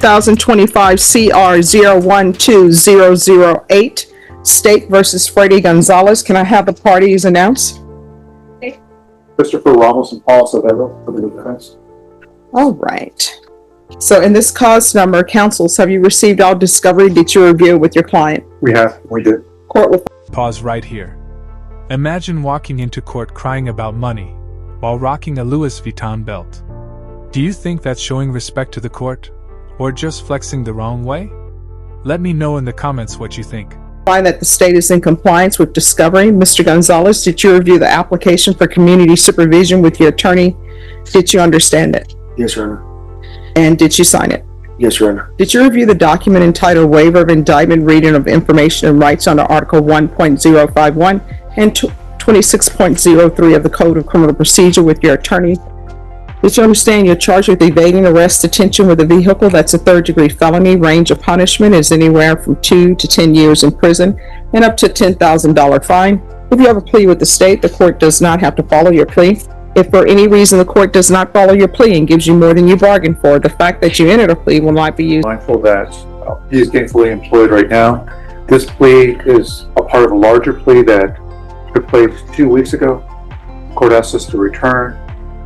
2025 CR 012008, State versus Freddy Gonzalez. Can I have the parties announced? Christopher Ramos and Paul Savero for the defense. All right. So in this cause number, counsels, have you received all discovery? Did you review with your client? We did. Court will pause right here. Imagine walking into court crying about money while rocking a Louis Vuitton belt. Do you think that's showing respect to the court? Or just flexing the wrong way? Let me know in the comments what you think. find that the state is in compliance with discovery. Mr. Gonzalez, did you review the application for community supervision with your attorney? Did you understand it? Yes, Your Honor. And did you sign it? Yes, Your Honor. Did you review the document entitled Waiver of Indictment, Reading of Information and Rights under Article 1.051 and 26.03 of the Code of Criminal Procedure with your attorney? Did you understand you're charged with evading arrest, detention with a vehicle? That's a third-degree felony. Range of punishment is anywhere from 2 to 10 years in prison and up to $10,000 fine. If you have a plea with the state, the court does not have to follow your plea. If for any reason the court does not follow your plea and gives you more than you bargained for, the fact that you entered a plea will not be used. Mindful that he is gainfully employed right now. This plea is a part of a larger plea that took place 2 weeks ago. The court asked us to return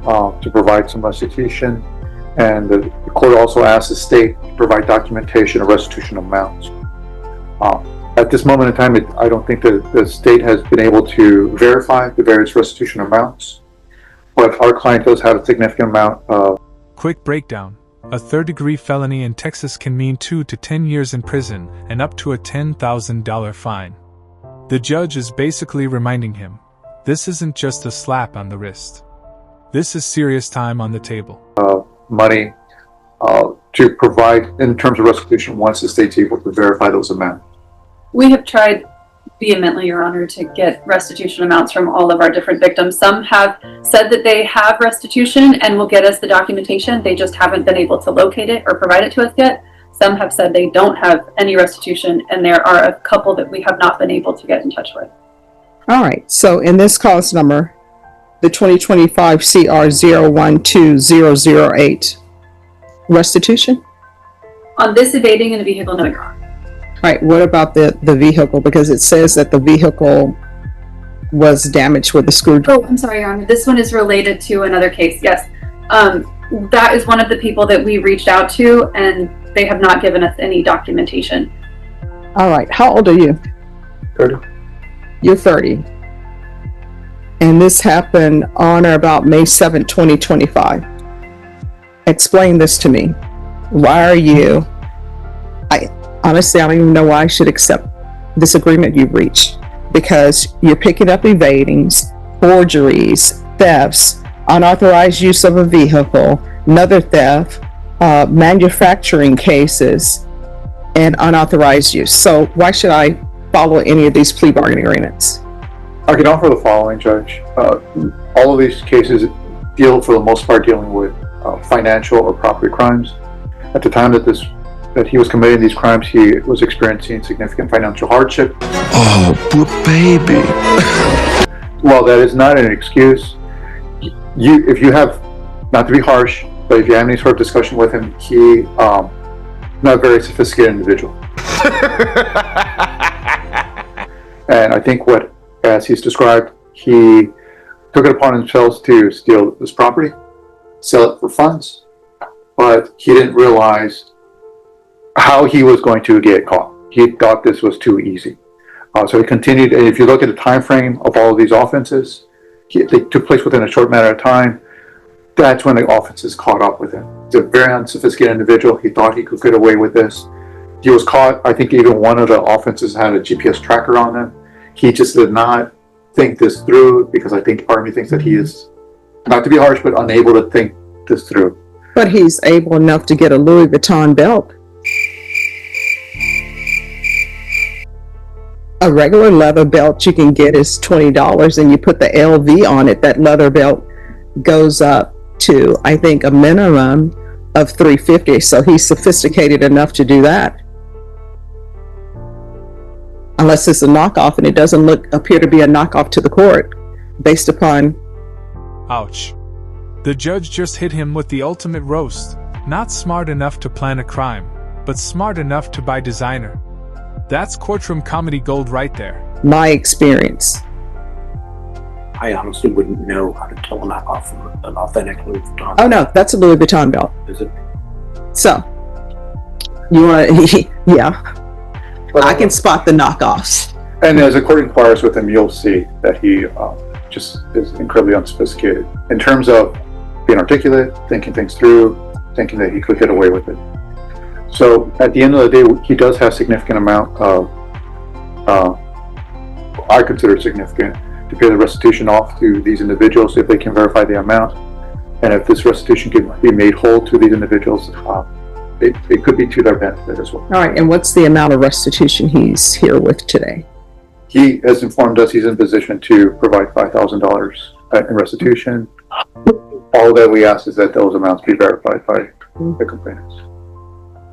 to provide some restitution, and the court also asked the state to provide documentation of restitution amounts. At this moment in time, I don't think that the state has been able to verify the various restitution amounts, but our client does have a significant amount of... Quick breakdown. A third-degree felony in Texas can mean 2 to 10 years in prison and up to a $10,000 fine. The judge is basically reminding him, this isn't just a slap on the wrist. This is serious time on the table. Money to provide in terms of restitution once the state's able to verify those amounts. We have tried vehemently, Your Honor, to get restitution amounts from all of our different victims. Some have said that they have restitution and will get us the documentation. They just haven't been able to locate it or provide it to us yet. Some have said they don't have any restitution, and there are a couple that we have not been able to get in touch with. All right. So in this cause number, the 2025 CR 012008, restitution? On this evading in a vehicle, no, Your Honor. All right, what about the vehicle? Because it says that the vehicle was damaged with a screwdriver. Oh, I'm sorry, Your Honor. This one is related to another case, yes. That is one of the people that we reached out to, and they have not given us any documentation. All right, how old are you? 30. You're 30. And this happened on or about May 7, 2025. Explain this to me. Why are you... Honestly, I don't even know why I should accept this agreement you've reached, because you're picking up evadings, forgeries, thefts, unauthorized use of a vehicle, another theft, manufacturing cases, and unauthorized use. So why should I follow any of these plea bargaining agreements? I can offer the following, Judge. All of these cases deal, for the most part, dealing with financial or property crimes. At the time that he was committing these crimes, he was experiencing significant financial hardship. Oh, poor baby. Well, that is not an excuse. If you have, not to be harsh, but if you have any sort of discussion with him, he not a very sophisticated individual. And I think as he's described, he took it upon himself to steal this property, sell it for funds, but he didn't realize how he was going to get caught. He thought this was too easy. So he continued, and if you look at the time frame of all of these offenses, they took place within a short matter of time. That's when the offenses caught up with him. He's a very unsophisticated individual. He thought he could get away with this. He was caught. I think even one of the offenses had a GPS tracker on them. He just did not think this through, because I think part of me thinks that he is, not to be harsh, but unable to think this through. But he's able enough to get a Louis Vuitton belt. A regular leather belt you can get is $20, and you put the LV on it. That leather belt goes up to, I think, a minimum of $350. So he's sophisticated enough to do that. Unless it's a knockoff, and it doesn't appear to be a knockoff to the court based upon... Ouch. The judge just hit him with the ultimate roast. Not smart enough to plan a crime, but smart enough to buy designer. That's courtroom comedy gold right there. My experience. I honestly wouldn't know how to tell a knockoff from an authentic Louis Vuitton. Oh no, that's a Louis Vuitton belt. Is it? So, you want to, yeah, But I can spot the knockoffs. And as the court inquires with him, you'll see that he just is incredibly unsophisticated in terms of being articulate, thinking things through, thinking that he could get away with it. So at the end of the day, he does have significant amount of, I consider significant, to pay the restitution off to these individuals if they can verify the amount. And if this restitution can be made whole to these individuals, it could be to their benefit as well. All right, and what's the amount of restitution he's here with today? He has informed us he's in position to provide $5,000 in restitution. All that we ask is that those amounts be verified by the complainants.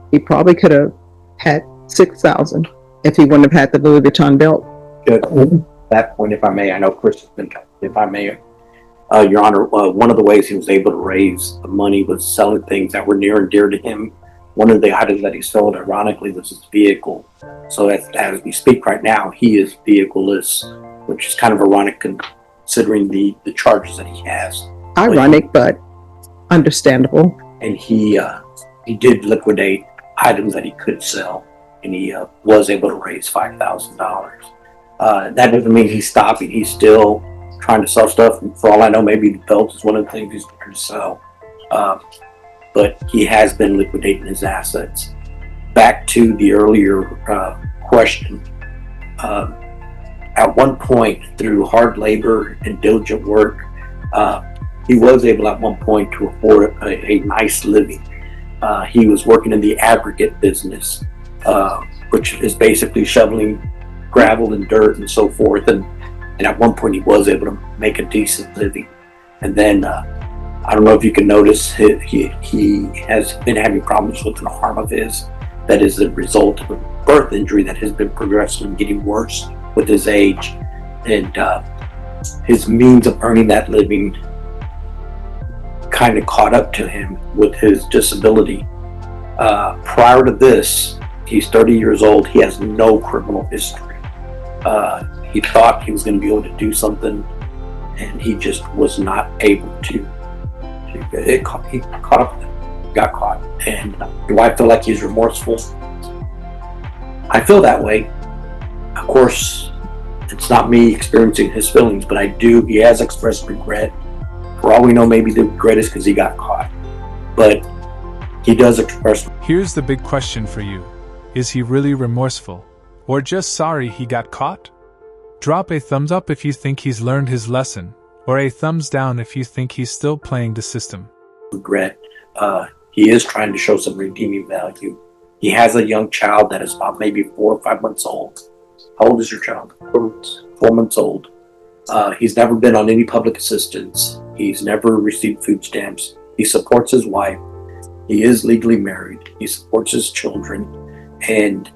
He probably could have had $6,000 if he wouldn't have had the Louis Vuitton belt. Good. That point, if I may, I know Chris has been, if I may, Your Honor, one of the ways he was able to raise the money was selling things that were near and dear to him. One of the items that he sold, ironically, was his vehicle. So as we speak right now, he is vehicleless, which is kind of ironic considering the charges that he has. Ironic, but understandable. And he did liquidate items that he could sell, and he was able to raise $5,000. That doesn't mean he's stopping. He's still trying to sell stuff. And for all I know, maybe the belt is one of the things he's trying to sell. But he has been liquidating his assets. Back to the earlier question. At one point, through hard labor and diligent work, he was able at one point to afford a nice living. He was working in the aggregate business, which is basically shoveling gravel and dirt and so forth. And at one point, he was able to make a decent living. And then I don't know if you can notice, he has been having problems with an arm of his that is the result of a birth injury that has been progressively getting worse with his age. And his means of earning that living kind of caught up to him with his disability. Prior to this, he's 30 years old. He has no criminal history. He thought he was going to be able to do something, and he just was not able to. He caught up, got caught. And do I feel like he's remorseful? I feel that way. Of course, it's not me experiencing his feelings, but I do. He has expressed regret. For all we know, maybe the regret is because he got caught. But he does express. Here's the big question for you. Is he really remorseful? Or just sorry he got caught? Drop a thumbs up if you think he's learned his lesson, or a thumbs down if you think he's still playing the system. Regret. He is trying to show some redeeming value. He has a young child that is about maybe 4 or 5 months old. How old is your child? 4 months old. He's never been on any public assistance. He's never received food stamps. He supports his wife. He is legally married. He supports his children. And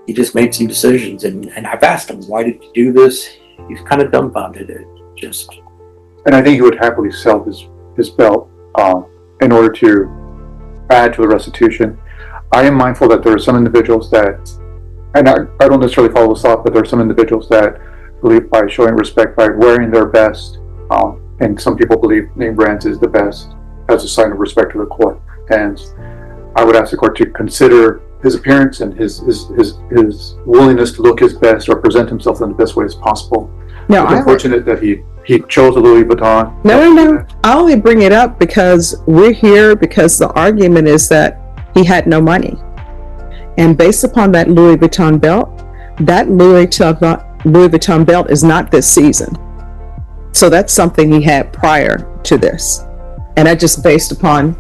he just made some decisions. And I've asked him, why did you do this? He's kind of dumbfounded. And I think he would happily sell his belt in order to add to the restitution. I am mindful that there are some individuals that, and I don't necessarily follow this thought, but there are some individuals that believe by showing respect by wearing their best, and some people believe name brands is the best as a sign of respect to the court. And I would ask the court to consider his appearance and his willingness to look his best or present himself in the best way as possible. No, it's unfortunate that he chose a Louis Vuitton. No. I only bring it up because we're here because the argument is that he had no money. And based upon that Louis Vuitton belt, that Louis Vuitton belt is not this season. So that's something he had prior to this. And I just based upon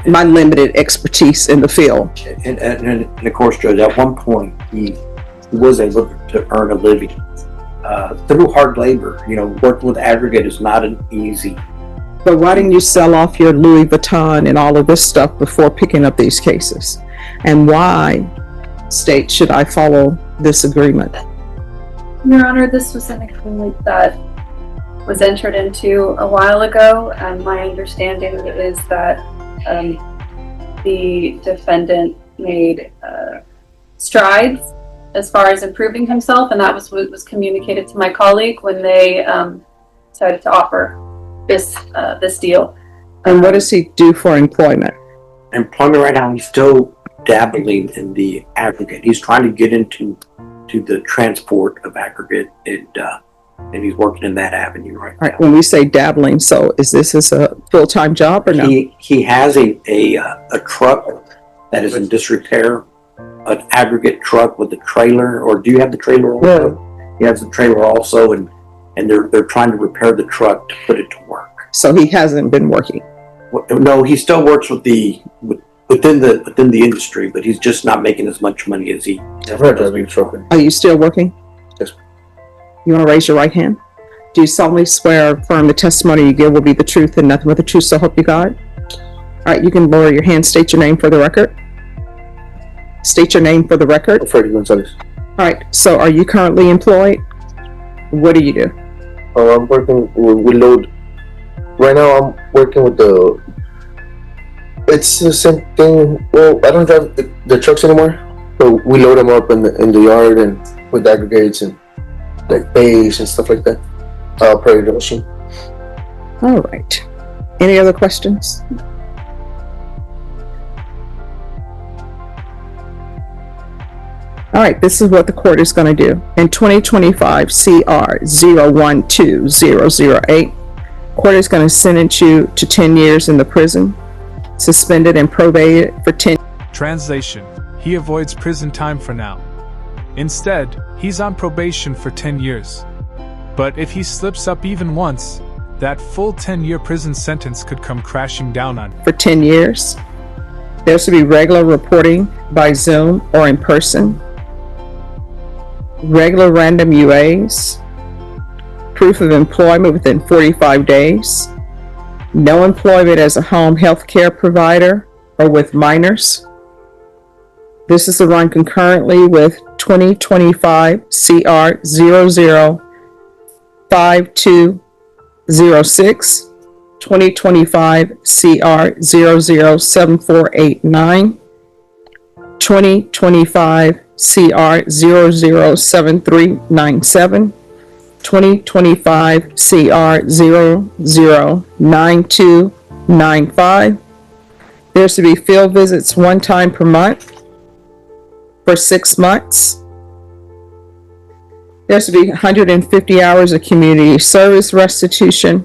my limited expertise in the field. And of course, Judge, at one point, he was able to earn a living through hard labor. Working with aggregate is not an easy. But why didn't you sell off your Louis Vuitton and all of this stuff before picking up these cases? And why, state, should I follow this agreement? Your Honor, this was an agreement that was entered into a while ago, and my understanding is that the defendant made strides as far as improving himself, and that was what was communicated to my colleague when they decided to offer this deal. And what does he do for employment? Employment right now, he's still dabbling in the aggregate. He's trying to get into the transport of aggregate, and he's working in that avenue right All now. right, when we say dabbling, so is this a full-time job or no? He has a truck that is in disrepair, an aggregate truck with a trailer. Or do you have the trailer also? Yeah. He has the trailer also, and they're trying to repair the truck to put it to work. So he hasn't been working. No, he still works within the industry, but he's just not making as much money as he does. Are you still working? Yes. You want to raise your right hand? Do you solemnly swear or affirm the testimony you give will be the truth and nothing but the truth, so help you God? All right, you can lower your hand, state your name for the record. State your name for the record. Freddie Gonzalez. All right, so are you currently employed? What do you do? I'm working with load. Right now, I'm working with it's the same thing. Well, I don't drive the trucks anymore, but we load them up in the yard and with aggregates and like bays and stuff like that. Prairie machine. All right. Any other questions? All right, this is what the court is going to do. In 2025 CR 012008, court is going to sentence you to 10 years in the prison, suspended and probated for 10. Translation: he avoids prison time for now. Instead, he's on probation for 10 years. But if he slips up even once, that full 10-year prison sentence could come crashing down on him. For 10 years. There should be regular reporting by Zoom or in person, regular random UAs, proof of employment within 45 days, no employment as a home health care provider or with minors. This is to run concurrently with 2025 CR 005206, 2025 CR 007489, 2025 CR 007397, 2025 CR 009295. There should be field visits one time per month for 6 months. There should be 150 hours of community service restitution.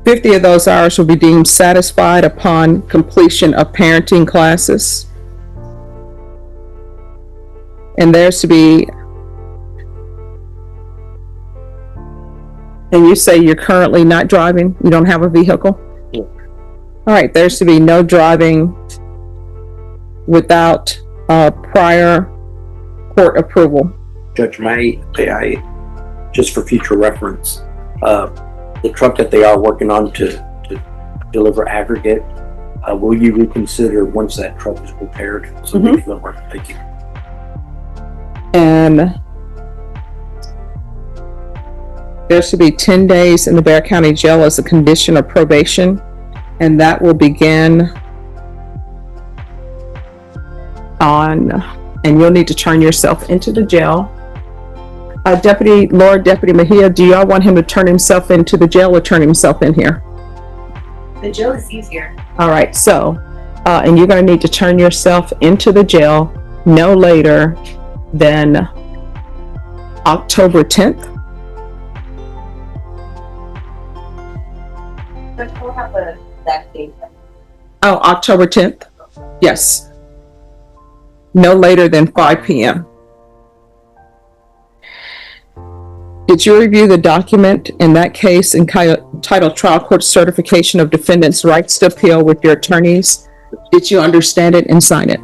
50 of those hours will be deemed satisfied upon completion of parenting classes. And there's to be, and you say you're currently not driving, you don't have a vehicle? No. All right, there's to be no driving without prior court approval. Judge, may I, just for future reference, the truck that they are working on to deliver aggregate, will you reconsider once that truck is repaired? So Mhm. we can work. Thank you. And there should be 10 days in the Bexar County Jail as a condition of probation, and that will begin on, and you'll need to turn yourself into the jail. Lord Deputy Mejia, do y'all want him to turn himself into the jail or turn himself in here? The jail is easier. All right, so, and you're going to need to turn yourself into the jail no later than October 10th. But we'll have a exact date. Oh, October 10th? Yes. No later than 5 p.m. Did you review the document in that case entitled Trial Court Certification of Defendant's Rights to Appeal with your attorneys? Did you understand it and sign it?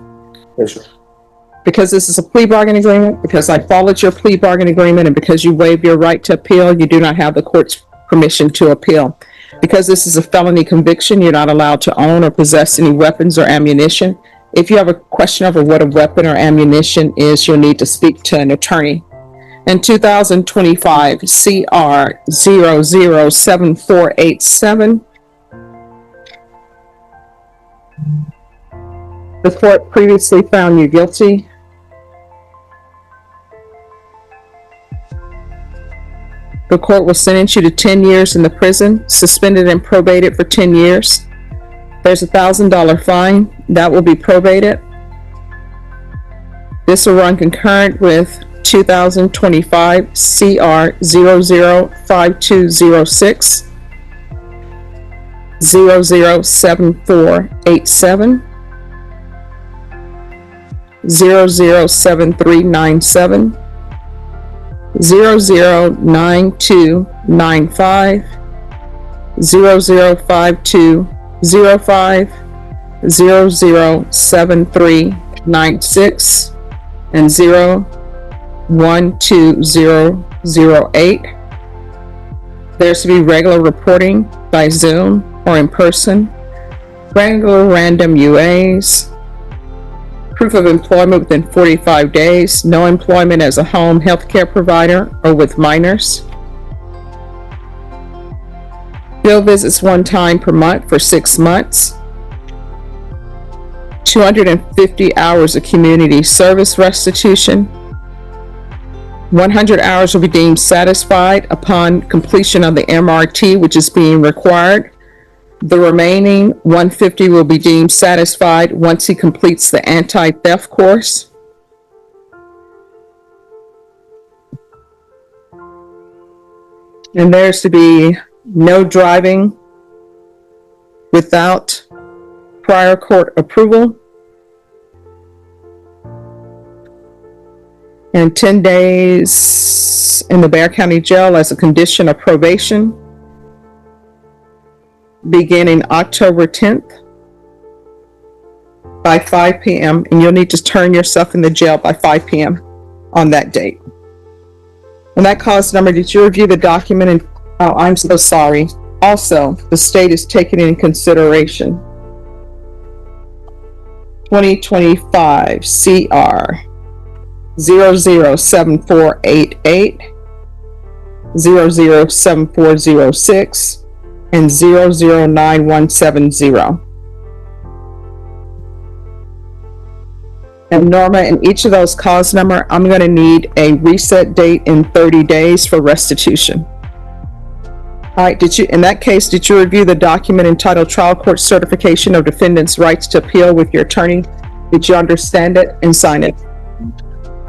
Yes, sir. Because this is a plea bargaining agreement, because I followed your plea bargaining agreement, and because you waived your right to appeal, you do not have the court's permission to appeal. Because this is a felony conviction, you're not allowed to own or possess any weapons or ammunition. If you have a question over what a weapon or ammunition is, you'll need to speak to an attorney. In 2025 CR 007487, The court previously found you guilty. The court will sentence you to 10 years in the prison, suspended and probated for 10 years. There's a $1,000 fine that will be probated. This will run concurrent with 2025 CR 005206 007487 007397 009295 005205 007396 and 012008. There's to be regular reporting by Zoom or in person, regular random UAs, proof of employment within 45 days, no employment as a home healthcare provider or with minors. Field visits one time per month for 6 months. 250 hours of community service restitution. 100 hours will be deemed satisfied upon completion of the MRT, which is being required. The remaining 150 will be deemed satisfied once he completes the anti-theft course. And there's to be no driving without prior court approval. And 10 days in the Bexar County Jail as a condition of probation, beginning October 10th by 5 p.m. And you'll need to turn yourself in the jail by 5 p.m. on that date. And that cause number, did you review the document? And oh, I'm so sorry. Also, the state is taking into consideration 2025 CR 007488, 007406, and 009170. And Norma, in each of those cause number, I'm going to need a reset date in 30 days for restitution. All right, in that case, did you review the document entitled Trial Court Certification of Defendant's Rights to Appeal with your attorney? Did you understand it and sign it?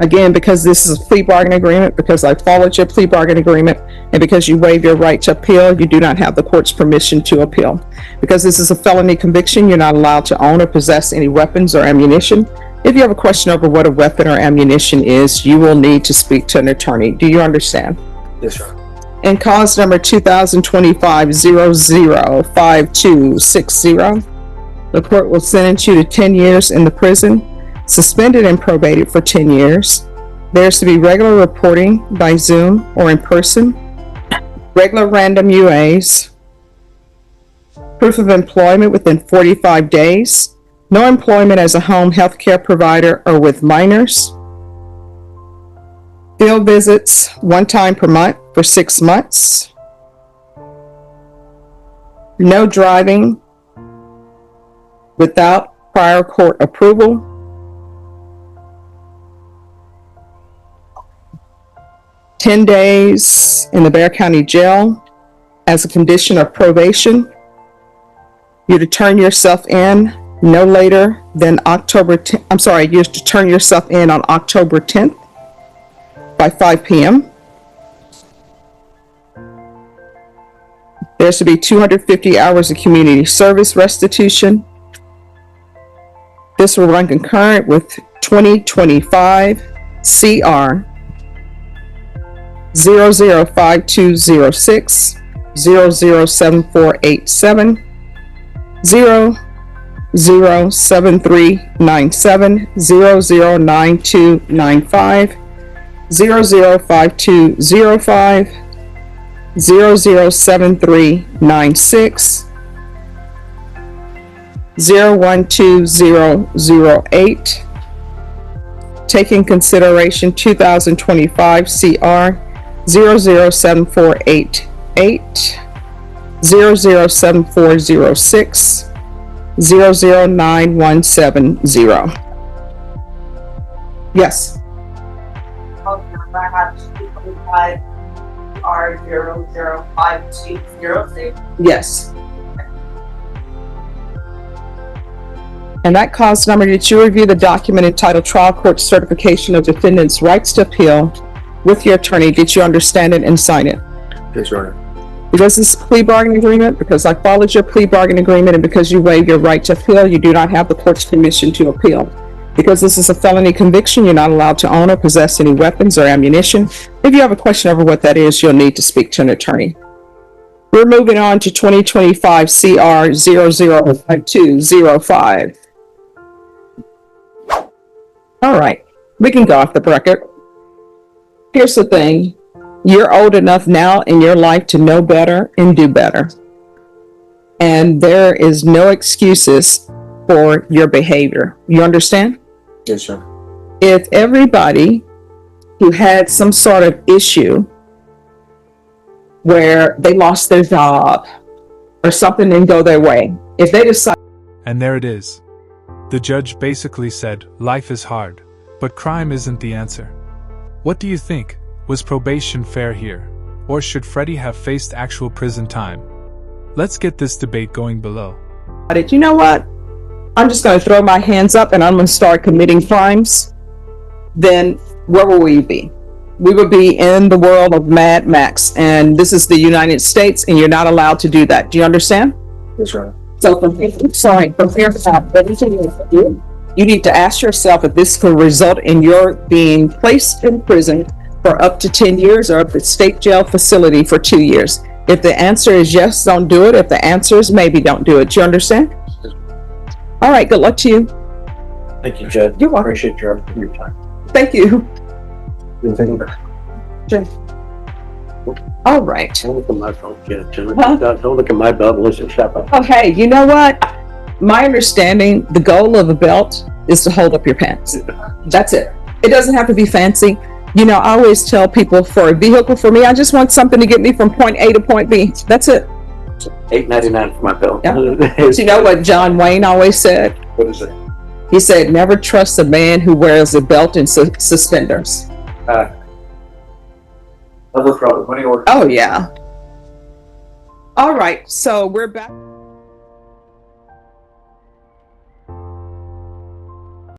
Again, because this is a plea bargain agreement, because I followed your plea bargain agreement, and because you waive your right to appeal, you do not have the court's permission to appeal. Because this is a felony conviction, you're not allowed to own or possess any weapons or ammunition. If you have a question over what a weapon or ammunition is, you will need to speak to an attorney. Do you understand? Yes, sir. In cause number 2025-005260, the court will sentence you to 10 years in the prison, suspended and probated for 10 years. There's to be regular reporting by Zoom or in person, regular random UAs, proof of employment within 45 days, no employment as a home healthcare provider or with minors, field visits one time per month for 6 months, no driving without prior court approval, $10 days in the Bexar County Jail as a condition of probation. You to turn yourself in no later than October 10th. I'm sorry, you have to turn yourself in on October 10th by 5 p.m. There should be 250 hours of community service restitution. This will run concurrent with 2025 CR 005206, 007487, 007397, 009295, 005205, 007396, 012008. Take in consideration 2025 CR 007488, 007406, 009170. Yes. I have 225 R00526. Yes. And that cause number, did you review the document entitled Trial Court Certification of Defendant's Rights to Appeal with your attorney? Did you understand it and sign it? Yes, Your Honor. Because this is a plea bargaining agreement, because I followed your plea bargaining agreement, and because you waive your right to appeal, you do not have the court's permission to appeal. Because this is a felony conviction, you're not allowed to own or possess any weapons or ammunition. If you have a question over what that is, you'll need to speak to an attorney. We're moving on to 2025 CR 005205. All right, we can go off the record. Here's the thing. You're old enough now in your life to know better and do better. And there is no excuses for your behavior. You understand? Yes, sir. If everybody who had some sort of issue where they lost their job or something didn't go their way, if they decide. And there it is. The judge basically said, life is hard, but crime isn't the answer. What do you think? Was probation fair here? Or should Freddie have faced actual prison time? Let's get this debate going below. You know what? I'm just going to throw my hands up and I'm going to start committing crimes. Then where will we be? We would be in the world of Mad Max, and this is the United States, and you're not allowed to do that. Do you understand? Yes, Your Honor. So from here you need to ask yourself if this could result in your being placed in prison for up to 10 years or up to state jail facility for 2 years. If the answer is yes, don't do it. If the answer is maybe, don't do it. Do you understand? All right, good luck to you. Thank you, Judge. You're welcome. Appreciate your time. Thank you. All right. Don't look at my phone, Judge. Huh? Don't look at my belt. Listen, shut up. Oh, hey, you know what? My understanding, the goal of a belt is to hold up your pants. That's it. It doesn't have to be fancy. You know, I always tell people, for a vehicle, for me, I just want something to get me from point A to point B. That's it. $8.99 for my belt. Yeah. So you know what John Wayne always said? What is it? He said, never trust a man who wears a belt and suspenders. Other problem, money order. Oh, yeah. All right, so we're back.